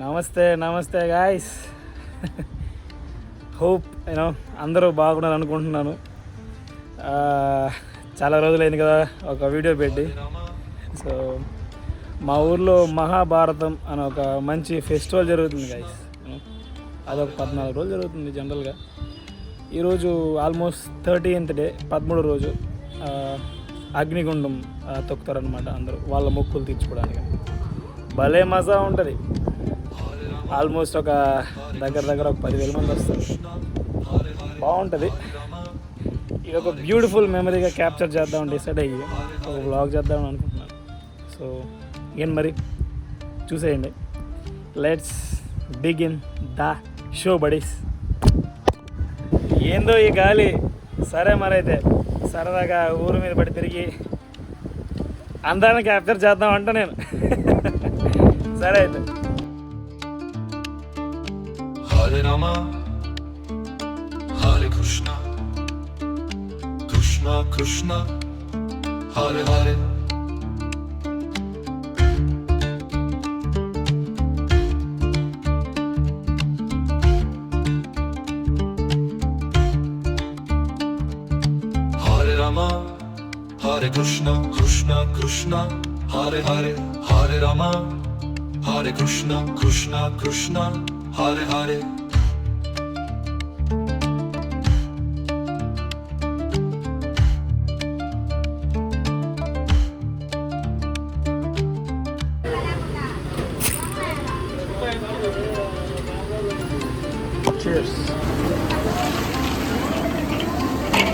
నమస్తే guys. Hope అందరూ బాగున్నారు అనుకుంటున్నాను. చాలా రోజులైంది కదా ఒక వీడియో పెట్టి. సో మా ఊర్లో మహాభారతం అని ఒక మంచి ఫెస్టివల్ జరుగుతుంది గాయ్స్. అదొక 14 రోజులు జరుగుతుంది జనరల్గా. ఈరోజు ఆల్మోస్ట్ 13th డే, 13 రోజు అగ్నిగుండం తొక్కుతారనమాట అందరూ వాళ్ళ మొక్కులు తీర్చుకోవడానికి. భలే మజా ఉంటుంది. ఆల్మోస్ట్ ఒక దగ్గర ఒక 10,000 మంది వస్తారు. బాగుంటుంది. ఇది ఒక బ్యూటిఫుల్ మెమరీగా క్యాప్చర్ చేద్దామని డిసైడ్ అయ్యి ఒక వ్లాగ్ చేద్దామని అనుకుంటున్నాను. సో ఏం మరి చూసేయండి. Let's begin the show buddies. ఏందో ఈ గాలి. సరే మరైతే సరదాగా ఊరు మీద పడి తిరిగి అందాన్ని క్యాప్చర్ చేద్దామంట నేను. సరే అయితే. Hare Rama, Hare Krishna, Krishna Krishna, Hare Hare. Hare Rama, Hare Krishna, Krishna Krishna, Hare Hare. Hare Rama, Hare Krishna, Krishna Krishna, Hare Hare.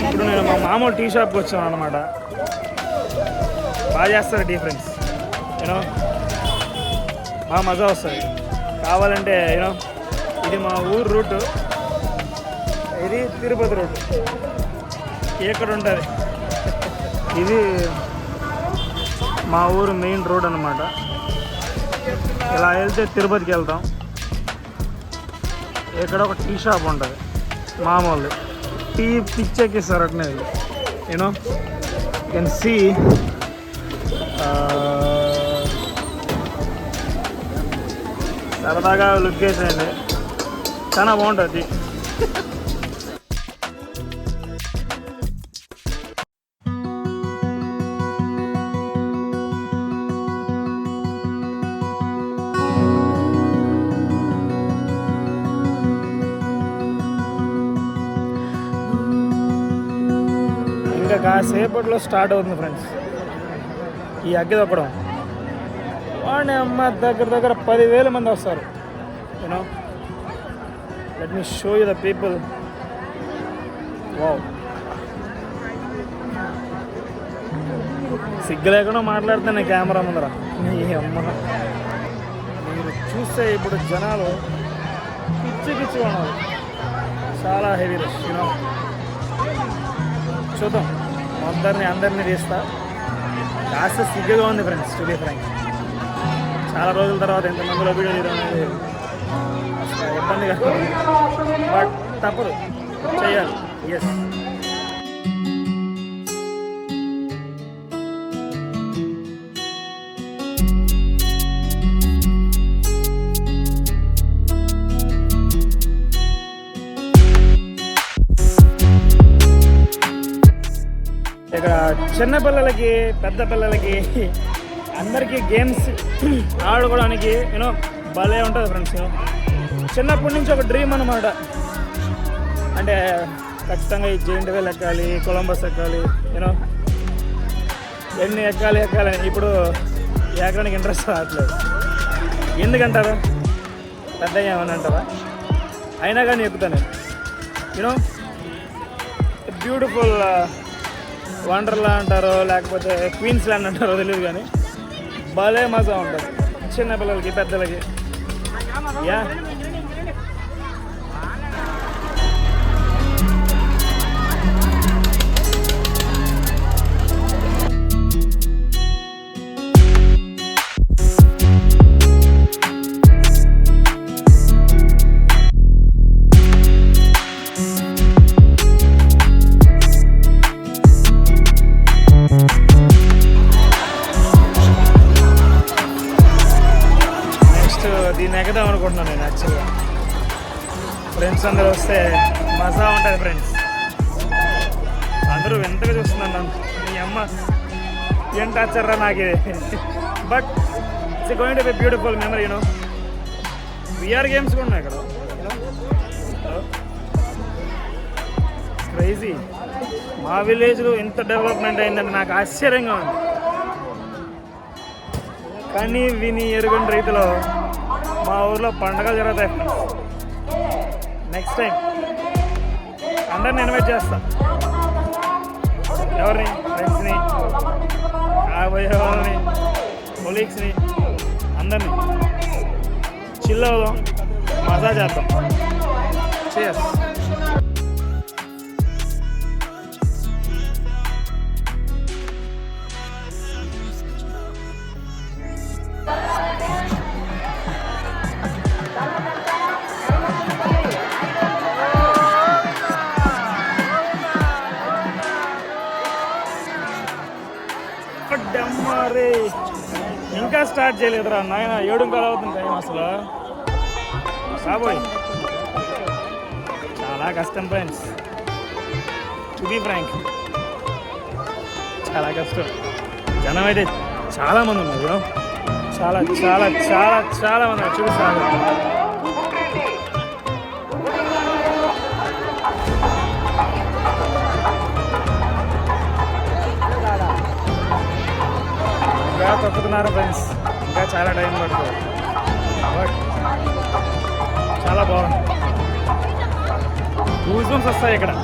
ఇప్పుడు నేను మా మామూలు టీ షాప్కి వచ్చాను అనమాట. బాగా చేస్తారు టీ ఫ్రెండ్స్. బాగా మజా వస్తుంది. కావాలంటే ఇది మా ఊరు రూట్, ఇది తిరుపతి రూట్. ఇక్కడ ఉంటుంది. ఇది మా ఊరు మెయిన్ రోడ్ అనమాట. ఇలా వెళ్తే తిరుపతికి వెళ్తాం. ఇక్కడ ఒక టీ షాప్ ఉంటుంది మామూలు. టీ పిచ్చెక్కిస్తారు అట్నే. కెన్ సీ సరదాగా లుక్ వేసేయండి. చాలా బాగుంటుంది. ఇంకా కాసేపట్లో స్టార్ట్ అవుతుంది ఫ్రెండ్స్ ఈ అగ్గి తొక్కడం. వాడిని అమ్మ దగ్గర 10,000 మంది వస్తారు. Let me show you the people. Wow, సిగ్గు లేకుండా మాట్లాడుతాను కెమెరా ముందర. అమ్మ మీరు చూస్తే ఇప్పుడు జనాలు పిచ్చి ఉన్నారు. చాలా హెవీ రష్. చూద్దాం, అందరినీ తీస్తా. కాస్త సిగ్గుగా ఉంది ఫ్రెండ్స్, టు బి ఫ్రాంక్. చాలా రోజుల తర్వాత ఎంతమందిలో వీడియో తీయడం అనేది అసలు ఇబ్బందిగా, బట్ తప్పదు, చేయాలి. ఎస్. ఇక్కడ చిన్నపిల్లలకి పెద్ద పిల్లలకి అందరికీ గేమ్స్ ఆడుకోవడానికి భలే ఉంటుంది ఫ్రెండ్స్. చిన్నప్పటి నుంచి ఒక డ్రీమ్ అన్నమాట. అంటే ఖచ్చితంగా ఈ జైంట్ వీల్ ఎక్కాలి, కొలంబస్ ఎక్కాలి, ఎన్ని ఎక్కాలి. ఇప్పుడు ఎక్కడానికి ఇంట్రెస్ట్ రావట్లేదు. ఎందుకంటారా? పెద్ద ఏమని అంటారా? అయినా కానీ ఎక్కుతాను. బ్యూటిఫుల్ వండర్లా అంటారో లేకపోతే క్వీన్స్ ల్యాండ్ అంటారో తెలియదు, కానీ భలే మజా ఉంటుంది చిన్నపిల్లలకి పెద్దలకి. యా, చేద్దాం అనుకుంటున్నాను నేను యాక్చువల్గా. ఫ్రెండ్స్ అందరూ వస్తే మజా ఉంటుంది ఫ్రెండ్స్. అందరూ ఎంతగా చూస్తున్నాను మీ అమ్మ ఏం టార్చర్రా నాకు ఇది. But it's going to be beautiful memory you know. VR games కూడా ఉన్నాయి ఇక్కడ. క్రేజీ. మా విలేజ్లో ఇంత డెవలప్మెంట్ అయిందని నాకు ఆశ్చర్యంగా ఉంది. కానీ విని ఎరుగని రీతిలో మా ఊర్లో పండుగలు జరుగుతాయి. నెక్స్ట్ టైం అందరిని ఇన్వైట్ చేస్తా. ఎవరిని? ఫ్రెండ్స్ని, కాబోయే వాళ్ళని, కొలీగ్స్ని, అందరినీ చిల్ అవుదాం, మజా చేద్దాం. చేస్. డమ్మరే ఇంకా స్టార్ట్ చేయలేదురా నాయన. 7:15 అవుతుంది టైం అసలు. కాబోయ్ చాలా కష్టం ఫ్రెండ్స్, టు బీ ఫ్రాంక్. చాలా కష్టం. జనం అయితే చాలా మంది ఉన్నారు. చాలా చాలా చాలా చాలా మంది చూపిస్తారు. ఇంకా తొక్కుతున్నారు ఫ్రెండ్స్. ఇంకా చాలా టైం పడుతుంది. బట్ చాలా బాగుంది. గూస్బంప్స్ వస్తాయి ఇక్కడ.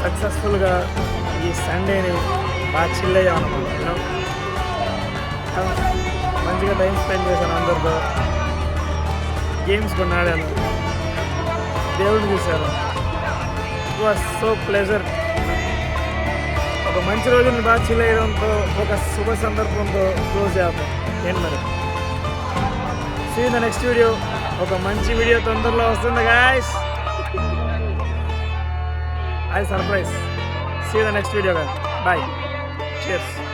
సక్సెస్ఫుల్గా ఈ సండేని బాగా చిల్ అయ్యాం అనుకుంటున్నాను. మంచిగా టైం స్పెండ్ చేశాను అందరితో. గేమ్స్ కొన్ని ఆడాను, దేవుడిని చూశాను. It was so pleasure. ఒక మంచి రోజుని బాగా చిల్ అయ్యడంతో ఒక శుభ సందర్భంతో క్లోజ్ చేద్దాం. ఏంటి మరి, see in the next video. ఒక మంచి వీడియో తొందరలో వస్తుంది guys. I'll surprise. See you in the next video guys. Bye. Cheers.